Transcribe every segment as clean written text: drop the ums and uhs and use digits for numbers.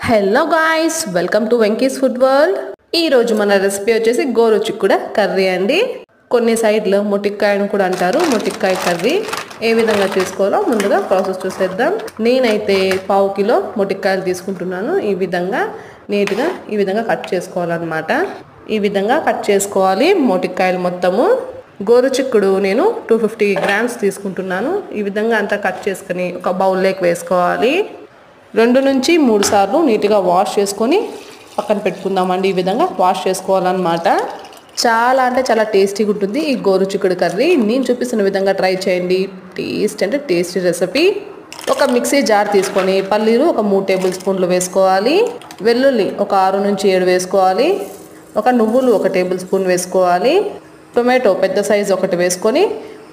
Hello guys, welcome to Venky's food world. ఈ రోజు మన రెసిపీ వచ్చేసి గోరుచిక్కుడ కర్రీ అండి. కొన్ని సైడ్లో మొటిక్కాయను కూడా అంటారు. మొటిక్కాయ కర్రీ ఏ విధంగా తీసుకోవాలో ముందుగా ప్రాసెస్ చూసేద్దాం. నేనైతే 1/2 కిలో మొటిక్కాయలు తీసుకుంటున్నాను. ఈ విధంగా నీట్గా ఈ విధంగా కట్ చేసుకోవాలన్నమాట. ఈ విధంగా కట్ చేసుకోవాలి మొటిక్కాయలు మొత్తము. గోరుచిక్కుడు నేను 250 గ్రామ్స్ తీసుకుంటున్నాను. ఈ విధంగా అంతా కట్ చేసుకుని ఒక బౌల్లోకి వేసుకోవాలి. 2 నుంచి 3 సార్లు నీట్గా వాష్ చేసుకొని పక్కన పెట్టుకుందామండి. ఈ విధంగా వాష్ చేసుకోవాలన్నమాట. చాలా అంటే చాలా టేస్టీగా ఉంటుంది ఈ గోరుచిక్కుడు కర్రీ. నేను చూపిస్తున్న విధంగా ట్రై చేయండి. టేస్ట్ అంటే టేస్టీ రెసిపీ. ఒక మిక్సీ జార్ తీసుకొని పల్లీలు ఒక 3 టేబుల్ స్పూన్లు వేసుకోవాలి. వెల్లుల్లి ఒక 6 నుంచి 7 వేసుకోవాలి. ఒక నువ్వులు 1 టేబుల్ స్పూన్ వేసుకోవాలి. టొమాటో పెద్ద సైజు ఒకటి వేసుకొని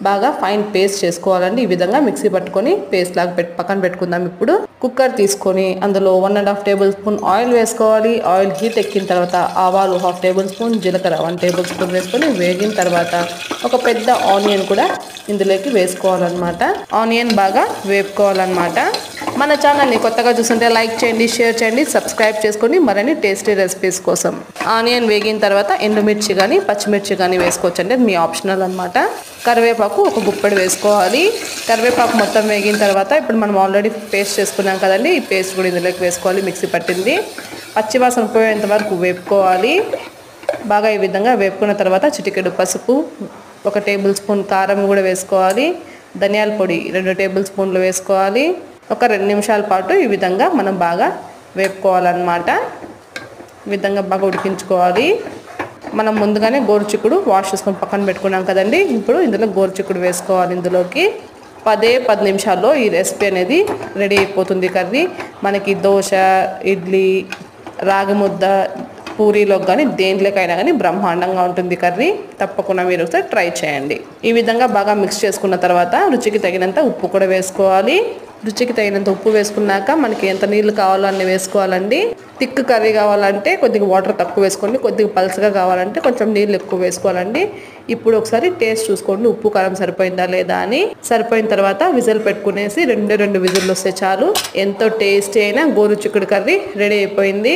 బాగా ఫైన్ పేస్ట్ చేసుకోవాలండి. ఈ విధంగా మిక్సీ పట్టుకొని పేస్ట్ లాగా పక్కన పెట్టుకుందాం. ఇప్పుడు కుక్కర్ తీసుకొని అందులో 1.5 టేబుల్ స్పూన్ ఆయిల్ వేసుకోవాలి. ఆయిల్ హీట్ ఎక్కిన తర్వాత ఆవాలు 1/2 టేబుల్ స్పూన్, జీలకర్ర 1 టేబుల్ స్పూన్ వేసుకొని వేగిన తర్వాత ఒక పెద్ద ఆనియన్ కూడా ఇందులోకి వేసుకోవాలన్నమాట. ఆనియన్ బాగా వేపుకోవాలన్నమాట. మన ఛానల్ని కొత్తగా చూస్తుంటే లైక్ చేయండి, షేర్ చేయండి, సబ్స్క్రైబ్ చేసుకోండి మరిన్ని టేస్టీ రెసిపీస్ కోసం. ఆనియన్ వేగిన తర్వాత ఎండుమిర్చి కానీ పచ్చిమిర్చి కానీ వేసుకోవచ్చు అండి, మీ ఆప్షనల్ అనమాట. కరివేపాకు ఒక గుప్పెడు వేసుకోవాలి. కరివేపాకు మొత్తం వేగిన తర్వాత ఇప్పుడు మనం ఆల్రెడీ పేస్ట్ చేసుకున్నాం కదండి, ఈ పేస్ట్ కూడా ఇందులోకి వేసుకోవాలి. మిక్సీ పట్టింది పచ్చివాసన పోయేంత వరకు వేపుకోవాలి. బాగా ఈ విధంగా వేపుకున్న తర్వాత చిటికెడు పసుపు, 1 టేబుల్ స్పూన్ కారం కూడా వేసుకోవాలి. ధనియాల పొడి 2 టేబుల్ స్పూన్లు వేసుకోవాలి. ఒక 2 నిమిషాల పాటు ఈ విధంగా మనం బాగా వేపుకోవాలన్నమాట. ఈ విధంగా బాగా ఉడికించుకోవాలి. మనం ముందుగానే గోరుచిక్కుడు వాష్ చేసుకొని పక్కన పెట్టుకున్నాం కదండి. ఇప్పుడు ఇందులో గోరుచిక్కుడు వేసుకోవాలి. ఇందులోకి 10 నిమిషాల్లో ఈ రెసిపీ అనేది రెడీ అయిపోతుంది. కర్రీ మనకి దోశ, ఇడ్లీ, రాగి ముద్ద, పూరీలోకి కానీ దేంట్లోకైనా కానీ బ్రహ్మాండంగా ఉంటుంది కర్రీ. తప్పకుండా మీరు ఒకసారి ట్రై చేయండి. ఈ విధంగా బాగా మిక్స్ చేసుకున్న తర్వాత రుచికి తగినంత ఉప్పు కూడా వేసుకోవాలి. రుచికి తగినంత ఉప్పు వేసుకున్నాక మనకి ఎంత నీళ్లు కావాలో అన్ని వేసుకోవాలండి. థిక్ కర్రీ కావాలంటే కొద్దిగా వాటర్ తక్కువ వేసుకోండి, కొద్దిగా పల్చగా కావాలంటే కొంచెం నీళ్ళు ఎక్కువ వేసుకోవాలండి. ఇప్పుడు ఒకసారి టేస్ట్ చూసుకోండి, ఉప్పు కారం సరిపోయిందా లేదా అని. సరిపోయిన తర్వాత విజిల్ పెట్టుకునేసి 2 విజిల్లు వస్తే చాలు. ఎంతో టేస్టీ అయినా గోరుచిక్కుడు కర్రీ రెడీ అయిపోయింది.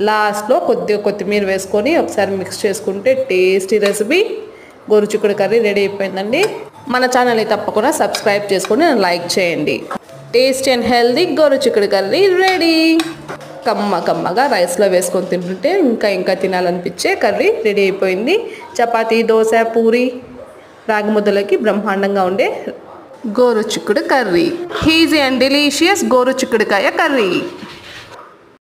లాస్ట్లో కొద్దిగా కొత్తిమీర వేసుకొని ఒకసారి మిక్స్ చేసుకుంటే టేస్టీ రెసిపీ గోరుచిక్కుడు కర్రీ రెడీ అయిపోయిందండి. మన ఛానల్ని తప్పకుండా సబ్స్క్రైబ్ చేసుకొని లైక్ చేయండి. టేస్టీ అండ్ హెల్దీ గోరుచిక్కుడు కర్రీ రెడీ. కమ్మగా రైస్లో వేసుకొని తింటుంటే ఇంకా తినాలనిపించే కర్రీ రెడీ అయిపోయింది. చపాతీ, దోశ, పూరి, రాగి ముద్దలకి బ్రహ్మాండంగా ఉండే గోరుచిక్కుడు కర్రీ. ఈజీ అండ్ డెలీషియస్ గోరుచిక్కుడుకాయ కర్రీ.